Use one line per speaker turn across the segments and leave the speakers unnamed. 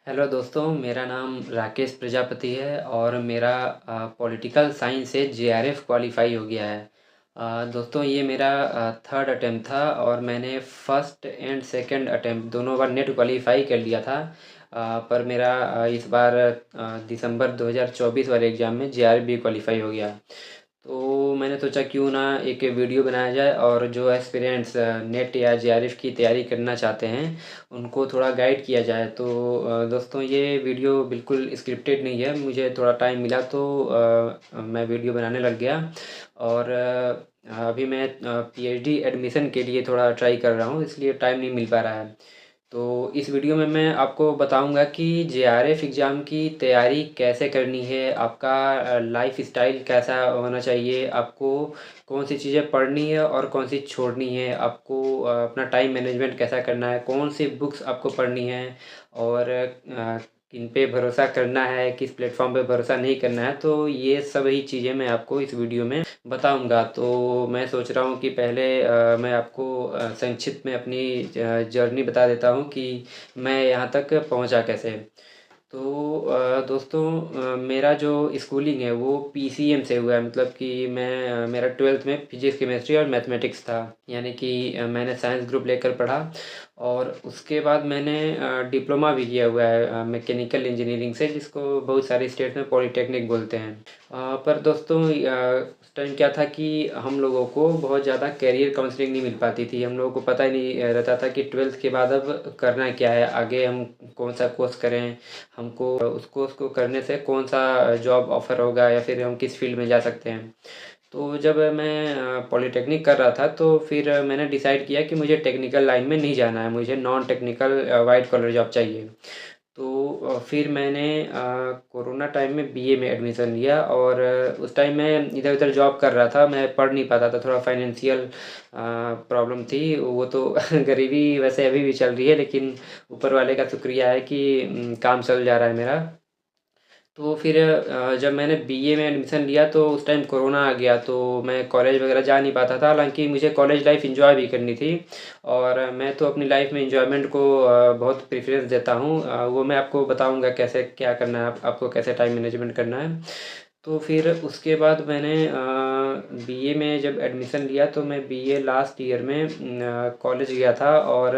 Hello दोस्तों, मेरा नाम राकेश प्रजापति है और मेरा पॉलिटिकल साइंस से जेआरएफ क्वालिफ़ाई हो गया है। दोस्तों ये मेरा थर्ड अटेम्प्ट था और मैंने फर्स्ट एंड सेकंड अटेम्प्ट दोनों बार नेट क्वालिफ़ाई कर लिया था। पर मेरा इस बार दिसंबर 2024 वाले एग्ज़ाम में जेआरएफ भी क्वालिफ़ाई हो गया। तो मैंने सोचा क्यों ना एक वीडियो बनाया जाए और जो एस्पिरेंट्स नेट या जेआरएफ की तैयारी करना चाहते हैं उनको थोड़ा गाइड किया जाए। तो दोस्तों ये वीडियो बिल्कुल स्क्रिप्टेड नहीं है, मुझे थोड़ा टाइम मिला तो मैं वीडियो बनाने लग गया। और अभी मैं पीएचडी एडमिशन के लिए थोड़ा ट्राई कर रहा हूँ, इसलिए टाइम नहीं मिल पा रहा है। तो इस वीडियो में मैं आपको बताऊंगा कि जेआरएफ एग्ज़ाम की तैयारी कैसे करनी है, आपका लाइफ स्टाइल कैसा होना चाहिए, आपको कौन सी चीज़ें पढ़नी है और कौन सी छोड़नी है, आपको अपना टाइम मैनेजमेंट कैसा करना है, कौन सी बुक्स आपको पढ़नी है और किन पे भरोसा करना है, किस प्लेटफॉर्म पे भरोसा नहीं करना है। तो ये सभी चीज़ें मैं आपको इस वीडियो में बताऊंगा। तो मैं सोच रहा हूँ कि पहले मैं आपको संक्षिप्त में अपनी जर्नी बता देता हूँ कि मैं यहाँ तक पहुँचा कैसे। तो दोस्तों, मेरा जो स्कूलिंग है वो पीसीएम से हुआ है, मतलब कि मेरा ट्वेल्थ में फिजिक्स केमिस्ट्री और मैथमेटिक्स था, यानी कि मैंने साइंस ग्रुप लेकर पढ़ा। और उसके बाद मैंने डिप्लोमा भी किया हुआ है मैकेनिकल इंजीनियरिंग से, जिसको बहुत सारे स्टेट में पॉलिटेक्निक बोलते हैं। पर दोस्तों उस टाइम क्या था कि हम लोगों को बहुत ज़्यादा करियर काउंसलिंग नहीं मिल पाती थी, हम लोगों को पता ही नहीं रहता था कि ट्वेल्थ के बाद अब करना क्या है, आगे हम कौन सा कोर्स करें, हमको उस कोर्स को करने से कौन सा जॉब ऑफ़र होगा या फिर हम किस फील्ड में जा सकते हैं। तो जब मैं पॉलिटेक्निक कर रहा था तो फिर मैंने डिसाइड किया कि मुझे टेक्निकल लाइन में नहीं जाना है, मुझे non technical white collar job चाहिए। तो फिर मैंने कोरोना टाइम में बीए में एडमिशन लिया और उस टाइम मैं इधर-उधर जॉब कर रहा था, मैं पढ़ नहीं पाता था, थोड़ा फाइनेंशियल प्रॉब्लम थी। वो तो गरीबी वैसे अभी भी चल रही है, लेकिन ऊपर वाले का शुक्रिया है कि काम चल जा रहा है मेरा। तो फिर जब मैंने बीए में एडमिशन लिया तो उस टाइम कोरोना आ गया, तो मैं कॉलेज वगैरह जा नहीं पाता था, हालांकि मुझे कॉलेज लाइफ एंजॉय भी करनी थी। और मैं तो अपनी लाइफ में एंजॉयमेंट को बहुत प्रेफरेंस देता हूँ। वो मैं आपको बताऊँगा कैसे क्या करना है, आपको कैसे टाइम मैनेजमेंट करना है। तो फिर उसके बाद मैंने बीए में जब एडमिशन लिया तो मैं बीए लास्ट ईयर में कॉलेज गया था और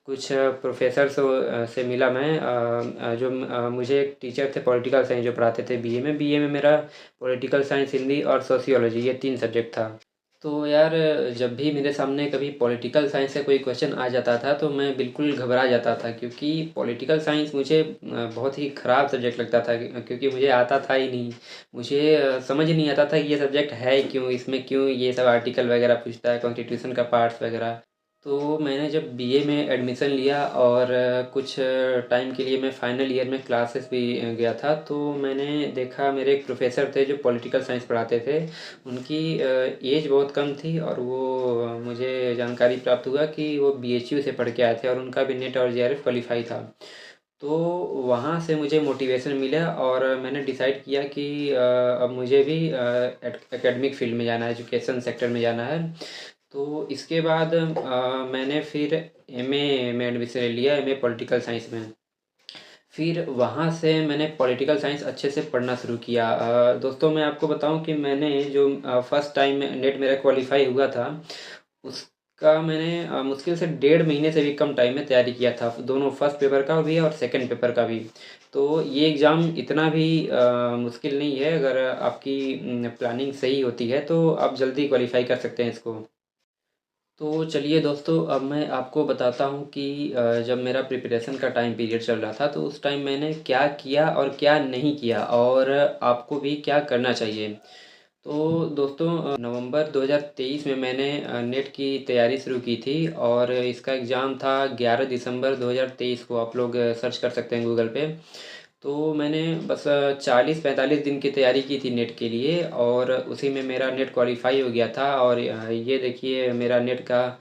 कुछ प्रोफेसर से मिला मैं। जो मुझे एक टीचर थे पॉलिटिकल साइंस जो पढ़ाते थे बीए में मेरा पॉलिटिकल साइंस, हिंदी और सोशियोलॉजी ये 3 सब्जेक्ट था। तो यार, जब भी मेरे सामने कभी पॉलिटिकल साइंस से कोई क्वेश्चन आ जाता था तो मैं बिल्कुल घबरा जाता था, क्योंकि पॉलिटिकल साइंस मुझे बहुत ही ख़राब सब्जेक्ट लगता था, क्योंकि मुझे आता था ही नहीं। मुझे समझ नहीं आता था कि ये सब्जेक्ट है क्यों, इसमें क्यों ये सब आर्टिकल वगैरह पूछता है, कॉन्स्टिट्यूशन का पार्ट्स वगैरह। तो मैंने जब बीए में एडमिशन लिया और कुछ टाइम के लिए मैं फाइनल ईयर में क्लासेस भी गया था, तो मैंने देखा मेरे एक प्रोफेसर थे जो पॉलिटिकल साइंस पढ़ाते थे। उनकी एज बहुत कम थी और वो मुझे जानकारी प्राप्त हुआ कि वो बीएचयू से पढ़ के आए थे और उनका भी नेट और जेआरएफ क्वालिफाई था। तो वहाँ से मुझे मोटिवेशन मिला और मैंने डिसाइड किया कि अब मुझे भी एकेडमिक फील्ड में जाना है, एजुकेशन सेक्टर में जाना है। तो इसके बाद मैंने फिर एमए में एडमिशन ले लिया, एमए पॉलिटिकल साइंस में। फिर वहाँ से मैंने पॉलिटिकल साइंस अच्छे से पढ़ना शुरू किया। दोस्तों मैं आपको बताऊँ कि मैंने जो फर्स्ट टाइम में नेट मेरा क्वालिफ़ाई हुआ था, उसका मैंने मुश्किल से 1.5 महीने से भी कम टाइम में तैयारी किया था, दोनों फर्स्ट पेपर का भी और सेकंड पेपर का भी। तो ये एग्ज़ाम इतना भी मुश्किल नहीं है, अगर आपकी प्लानिंग सही होती है तो आप जल्दी क्वालिफ़ाई कर सकते हैं इसको। तो चलिए दोस्तों, अब मैं आपको बताता हूँ कि जब मेरा प्रिपरेशन का टाइम पीरियड चल रहा था तो उस टाइम मैंने क्या किया और क्या नहीं किया और आपको भी क्या करना चाहिए। तो दोस्तों, नवंबर 2023 में मैंने नेट की तैयारी शुरू की थी और इसका एग्ज़ाम था 11 दिसंबर 2023 को, आप लोग सर्च कर सकते हैं गूगल पे। तो मैंने बस 40-45 दिन की तैयारी की थी नेट के लिए और उसी में मेरा नेट क्वालिफ़ाई हो गया था। और ये देखिए मेरा नेट का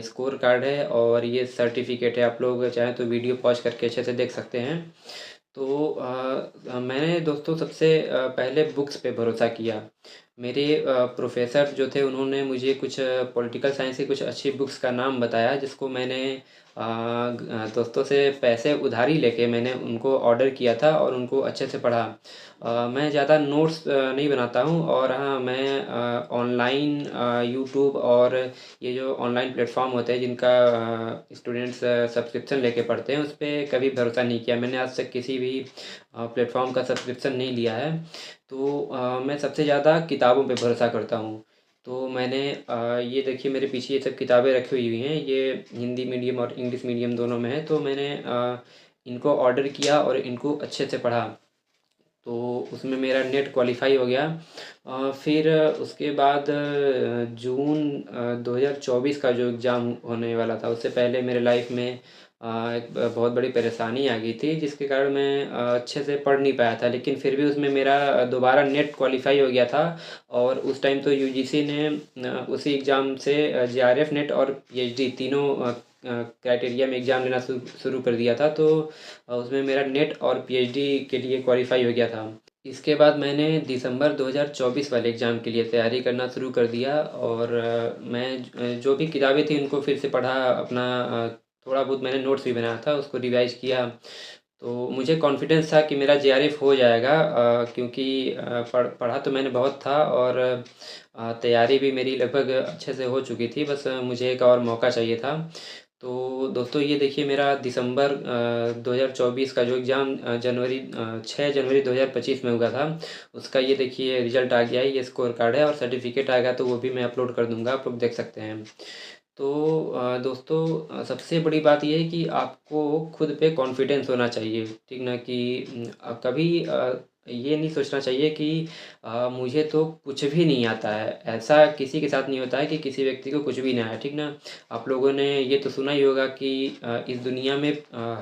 स्कोर कार्ड है और ये सर्टिफ़िकेट है, आप लोग चाहें तो वीडियो पॉज़ करके अच्छे से देख सकते हैं। तो मैंने दोस्तों सबसे पहले बुक्स पे भरोसा किया। मेरे प्रोफ़ेसर जो थे उन्होंने मुझे कुछ पॉलिटिकल साइंस की कुछ अच्छी बुक्स का नाम बताया, जिसको मैंने दोस्तों से पैसे उधारी लेके मैंने उनको ऑर्डर किया था और उनको अच्छे से पढ़ा। मैं ज़्यादा नोट्स नहीं बनाता हूँ, और हाँ, मैं ऑनलाइन यूट्यूब और ये जो ऑनलाइन प्लेटफॉर्म होते हैं जिनका स्टूडेंट्स सब्सक्रिप्शन लेके पढ़ते हैं, उस पर कभी भरोसा नहीं किया। मैंने आज तक किसी भी प्लेटफॉर्म का सब्सक्रिप्शन नहीं लिया है। तो मैं सबसे ज़्यादा किताबों पे भरोसा करता हूँ। तो मैंने ये देखिए, मेरे पीछे ये सब किताबें रखी हुई हैं, ये हिंदी मीडियम और इंग्लिश मीडियम दोनों में है। तो मैंने इनको ऑर्डर किया और इनको अच्छे से पढ़ा, तो उसमें मेरा नेट क्वालिफाई हो गया। फिर उसके बाद जून 2024 का जो एग्ज़ाम होने वाला था, उससे पहले मेरे लाइफ में एक बहुत बड़ी परेशानी आ गई थी, जिसके कारण मैं अच्छे से पढ़ नहीं पाया था। लेकिन फिर भी उसमें मेरा दोबारा नेट क्वालिफाई हो गया था। और उस टाइम तो यूजीसी ने उसी एग्ज़ाम से जेआरएफ नेट और पीएचडी तीनों क्राइटेरिया में एग्ज़ाम लेना शुरू कर दिया था। तो उसमें मेरा नेट और पीएचडी के लिए क्वालिफाई हो गया था। इसके बाद मैंने दिसंबर 2024 वाले एग्ज़ाम के लिए तैयारी करना शुरू कर दिया, और मैं जो भी किताबें थी उनको फिर से पढ़ा, अपना थोड़ा बहुत मैंने नोट्स भी बनाया था, उसको रिवाइज़ किया। तो मुझे कॉन्फिडेंस था कि मेरा जेआरएफ हो जाएगा, क्योंकि पढ़ा तो मैंने बहुत था, और तैयारी भी मेरी लगभग अच्छे से हो चुकी थी, बस मुझे एक और मौका चाहिए था। तो दोस्तों, ये देखिए, मेरा दिसंबर 2024 का जो एग्ज़ाम 6 जनवरी 2025 में हुआ था, उसका ये देखिए रिज़ल्ट आ गया है। ये स्कोर कार्ड है, और सर्टिफिकेट आएगा तो वो भी मैं अपलोड कर दूँगा, आप लोग देख सकते हैं। तो दोस्तों, सबसे बड़ी बात ये है कि आपको खुद पे कॉन्फिडेंस होना चाहिए, ठीक ना? कि कभी ये नहीं सोचना चाहिए कि मुझे तो कुछ भी नहीं आता है। ऐसा किसी के साथ नहीं होता है कि किसी व्यक्ति को कुछ भी नहीं आया, ठीक ना? आप लोगों ने ये तो सुना ही होगा कि इस दुनिया में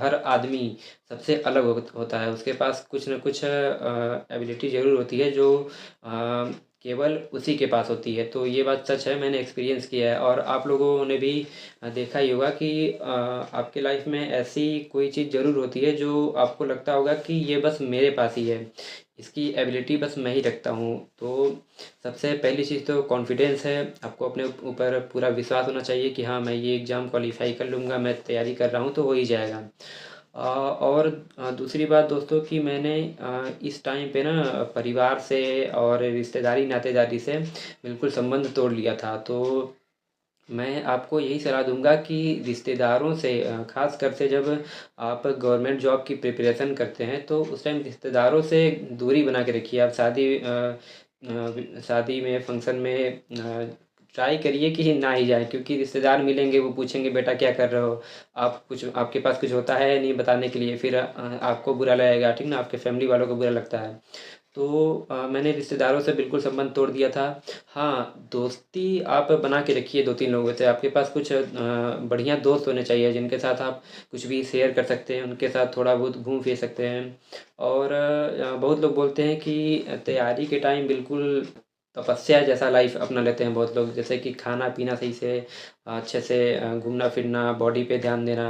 हर आदमी सबसे अलग होता है। उसके पास कुछ न कुछ एबिलिटी ज़रूर होती है, जो केवल उसी के पास होती है। तो ये बात सच है, मैंने एक्सपीरियंस किया है। और आप लोगों ने भी देखा ही होगा कि आपके लाइफ में ऐसी कोई चीज़ ज़रूर होती है जो आपको लगता होगा कि ये बस मेरे पास ही है, इसकी एबिलिटी बस मैं ही रखता हूँ। तो सबसे पहली चीज़ तो कॉन्फिडेंस है। आपको अपने ऊपर पूरा विश्वास होना चाहिए कि हाँ, मैं ये एग्ज़ाम क्वालिफ़ाई कर लूँगा, मैं तैयारी कर रहा हूँ तो हो ही जाएगा। और दूसरी बात दोस्तों, कि मैंने इस टाइम पे ना परिवार से और रिश्तेदारी नातेदारी से बिल्कुल संबंध तोड़ लिया था। तो मैं आपको यही सलाह दूँगा कि रिश्तेदारों से, ख़ासकर से जब आप गवर्नमेंट जॉब की प्रिपरेशन करते हैं, तो उस टाइम रिश्तेदारों से दूरी बना के रखिए। आप शादी में, फंक्शन में ट्राई करिए कि ना ही जाएँ, क्योंकि रिश्तेदार मिलेंगे, वो पूछेंगे बेटा क्या कर रहे हो? आपके पास कुछ होता है नहीं बताने के लिए, फिर आपको बुरा लगेगा, ठीक ना? आपके फैमिली वालों को बुरा लगता है। तो मैंने रिश्तेदारों से बिल्कुल संबंध तोड़ दिया था। हाँ, दोस्ती आप बना के रखिए 2-3 लोगों से। आपके पास कुछ बढ़िया दोस्त होने चाहिए, जिनके साथ आप कुछ भी शेयर कर सकते हैं, उनके साथ थोड़ा बहुत घूम फिर सकते हैं। और बहुत लोग बोलते हैं कि तैयारी के टाइम बिल्कुल तपस्या जैसा लाइफ़ अपना लेते हैं बहुत लोग। जैसे कि खाना-पीना सही से, अच्छे से घूमना-फिरना, बॉडी पे ध्यान देना,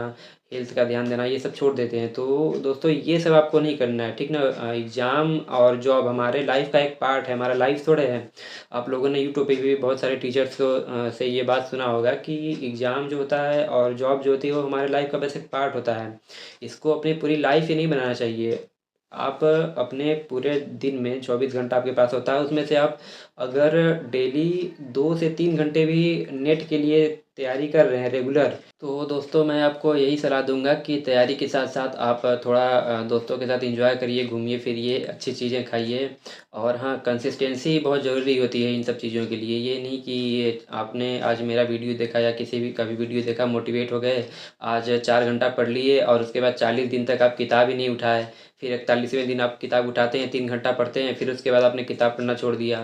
हेल्थ का ध्यान देना, ये सब छोड़ देते हैं। तो दोस्तों, ये सब आपको नहीं करना है, ठीक ना? एग्ज़ाम और जॉब हमारे लाइफ़ का एक पार्ट है, हमारा लाइफ़ थोड़े है। आप लोगों ने यूट्यूब पे भी बहुत सारे टीचर्स को से ये बात सुना होगा कि एग्ज़ाम जो होता है और जॉब जो होती है, वो हमारे लाइफ़ का बस एक पार्ट होता है। इसको अपनी पूरी लाइफ़ ही नहीं बनाना चाहिए। आप अपने पूरे दिन में 24 घंटा आपके पास होता है, उसमें से आप अगर डेली 2 से 3 घंटे भी नेट के लिए तैयारी कर रहे हैं रेगुलर, तो दोस्तों, मैं आपको यही सलाह दूँगा कि तैयारी के साथ-साथ आप थोड़ा दोस्तों के साथ एन्जॉय करिए, घूमिए-फिरिए, अच्छी चीज़ें खाइए। और हाँ, कंसिस्टेंसी बहुत ज़रूरी होती है इन सब चीज़ों के लिए। ये नहीं कि ये आपने आज मेरा वीडियो देखा या किसी भी का भी वीडियो देखा, मोटिवेट हो गए, आज 4 घंटा पढ़ लिए और उसके बाद 40 दिन तक आप किताब ही नहीं उठाए। फिर 41वें दिन आप किताब उठाते हैं, 3 घंटा पढ़ते हैं, फिर उसके बाद आपने किताब पढ़ना छोड़ दिया।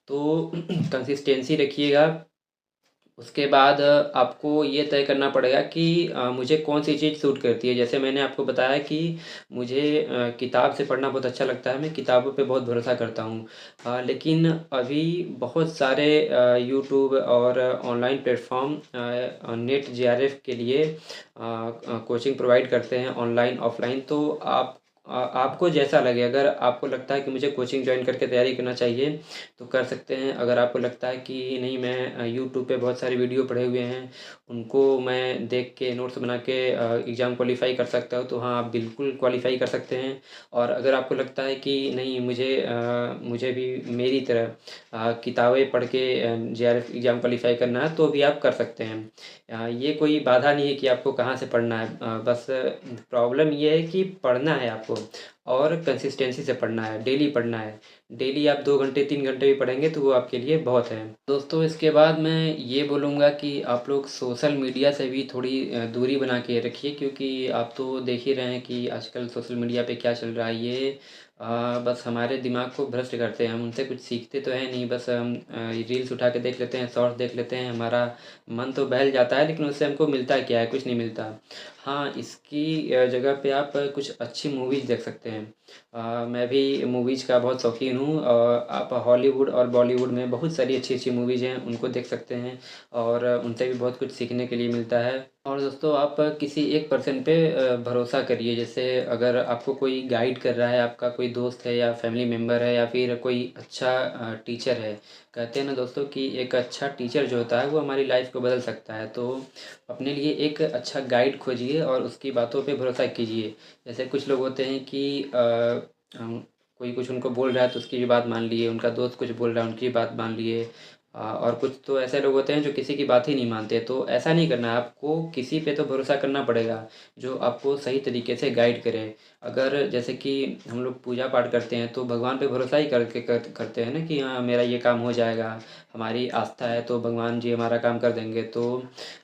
तो कंसिस्टेंसी रखिएगा। उसके बाद आपको ये तय करना पड़ेगा कि मुझे कौन-सी चीज़ सूट करती है। जैसे मैंने आपको बताया कि मुझे किताब से पढ़ना बहुत अच्छा लगता है, मैं किताबों पे बहुत भरोसा करता हूँ। लेकिन अभी बहुत सारे यूट्यूब और ऑनलाइन प्लेटफ़ॉर्म नेट जेआरएफ के लिए कोचिंग प्रोवाइड करते हैं, ऑनलाइन, ऑफ़लाइन। तो आपको जैसा लगे, अगर आपको लगता है कि मुझे कोचिंग जॉइन करके तैयारी करना चाहिए तो कर सकते हैं। अगर आपको लगता है कि नहीं, मैं यूट्यूब पे बहुत सारी वीडियो पड़े हुए हैं, उनको मैं देख के नोट्स बना के एग्ज़ाम क्वालिफ़ाई कर सकता हूँ, तो हाँ, आप बिल्कुल क्वालिफ़ाई कर सकते हैं। और अगर आपको लगता है कि नहीं, मुझे भी मेरी तरह किताबें पढ़ के जेआरएफ एग्ज़ाम क्वालिफ़ाई करना है, तो भी आप कर सकते हैं। ये कोई बाधा नहीं है कि आपको कहाँ से पढ़ना है, बस प्रॉब्लम ये है कि पढ़ना है आपको, और कंसिस्टेंसी से पढ़ना है, डेली पढ़ना है। डेली आप 2 घंटे 3 घंटे भी पढ़ेंगे तो वो आपके लिए बहुत है। दोस्तों, इसके बाद मैं ये बोलूँगा कि आप लोग सोशल मीडिया से भी थोड़ी दूरी बना के रखिए, क्योंकि आप तो देख ही रहे हैं कि आजकल सोशल मीडिया पे क्या चल रहा है। ये बस हमारे दिमाग को भ्रष्ट करते हैं, हम उनसे कुछ सीखते तो हैं नहीं, बस हम रील्स उठा के देख लेते हैं, शॉर्ट्स देख लेते हैं, हमारा मन तो बहल जाता है, लेकिन उससे हमको मिलता क्या है? कुछ नहीं मिलता। हाँ, इसकी जगह पे आप कुछ अच्छी मूवीज़ देख सकते हैं। मैं भी मूवीज़ का बहुत शौकीन हूँ, आप हॉलीवुड और बॉलीवुड में बहुत सारी अच्छी-अच्छी मूवीज़ हैं, उनको देख सकते हैं, और उनसे भी बहुत कुछ सीखने के लिए मिलता है। और दोस्तों, आप किसी एक पर्सन पे भरोसा करिए। जैसे अगर आपको कोई गाइड कर रहा है, आपका कोई दोस्त है या फैमिली मेंबर है या फिर कोई अच्छा टीचर है। कहते हैं ना दोस्तों कि एक अच्छा टीचर जो होता है वो हमारी लाइफ़ को बदल सकता है। तो अपने लिए एक अच्छा गाइड खोजिए और उसकी बातों पे भरोसा कीजिए। जैसे कुछ लोग होते हैं कि कोई कुछ उनको बोल रहा है तो उसकी भी बात मान लिए, उनका दोस्त कुछ बोल रहा है उनकी बात मान लिए। और कुछ तो ऐसे लोग होते हैं जो किसी की बात ही नहीं मानते, तो ऐसा नहीं करना है। आपको किसी पे तो भरोसा करना पड़ेगा जो आपको सही तरीके से गाइड करे। अगर जैसे कि हम लोग पूजा पाठ करते हैं तो भगवान पे भरोसा ही करते हैं ना कि हाँ, मेरा ये काम हो जाएगा, हमारी आस्था है तो भगवान जी हमारा काम कर देंगे। तो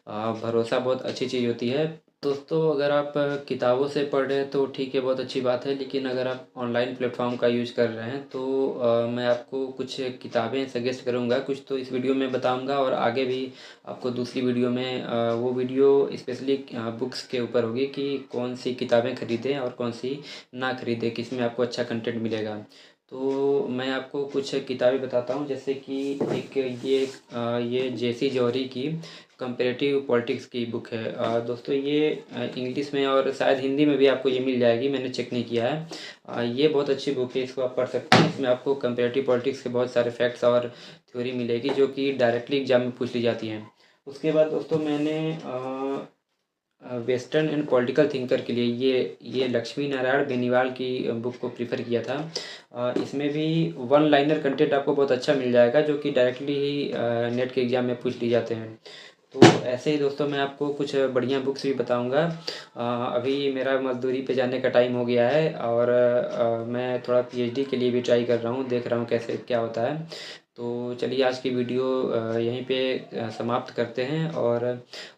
भरोसा बहुत अच्छी चीज़ होती है। दोस्तों, अगर आप किताबों से पढ़ रहे हैं तो ठीक है, बहुत अच्छी बात है, लेकिन अगर आप ऑनलाइन प्लेटफ़ॉर्म का यूज़ कर रहे हैं तो मैं आपको कुछ किताबें सजेस्ट करूँगा। कुछ तो इस वीडियो में बताऊँगा, और आगे भी आपको दूसरी वीडियो में वो वीडियो स्पेशली बुक्स के ऊपर होगी कि कौन-सी किताबें खरीदें और कौन-सी ना खरीदें, किसमें आपको अच्छा कंटेंट मिलेगा। तो मैं आपको कुछ किताबें बताता हूँ, जैसे कि एक ये जेसी जौहरी की कंपैरेटिव पॉलिटिक्स की बुक है। दोस्तों, ये इंग्लिश में और शायद हिंदी में भी आपको ये मिल जाएगी, मैंने चेक नहीं किया है। ये बहुत अच्छी बुक है, इसको आप पढ़ सकते हैं। इसमें आपको कंपैरेटिव पॉलिटिक्स के बहुत सारे फैक्ट्स और थ्योरी मिलेगी जो कि डायरेक्टली एग्ज़ाम में पूछ ली जाती हैं। उसके बाद दोस्तों, मैंने वेस्टर्न एंड पॉलिटिकल थिंकर के लिए ये लक्ष्मी नारायण बेनीवाल की बुक को प्रेफ़र किया था। इसमें भी वन लाइनर कंटेंट आपको बहुत अच्छा मिल जाएगा जो कि डायरेक्टली ही नेट के एग्ज़ाम में पूछ लिए जाते हैं। तो ऐसे ही दोस्तों, मैं आपको कुछ बढ़िया बुक्स भी बताऊँगा। अभी मेरा मज़दूरी पे जाने का टाइम हो गया है, और मैं थोड़ा पीएचडी के लिए भी ट्राई कर रहा हूँ, देख रहा हूँ कैसे क्या होता है। तो चलिए, आज की वीडियो यहीं पे समाप्त करते हैं। और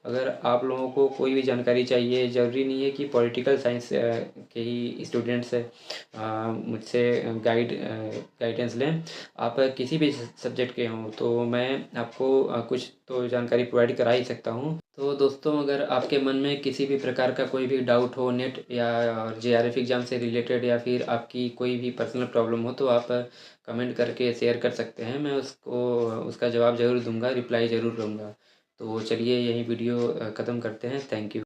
अगर आप लोगों को कोई भी जानकारी चाहिए, ज़रूरी नहीं है कि पॉलिटिकल साइंस के ही स्टूडेंट्स मुझसे गाइडेंस लें। आप किसी भी सब्जेक्ट के हों तो मैं आपको कुछ तो जानकारी प्रोवाइड करा ही सकता हूँ। तो दोस्तों, अगर आपके मन में किसी भी प्रकार का कोई भी डाउट हो नेट या जेआरएफ एग्ज़ाम से रिलेटेड, या फिर आपकी कोई भी पर्सनल प्रॉब्लम हो, तो आप कमेंट करके शेयर कर सकते हैं। मैं उसका जवाब ज़रूर दूँगा, रिप्लाई ज़रूर करूँगा। तो चलिए, यही वीडियो ख़त्म करते हैं। Thank you.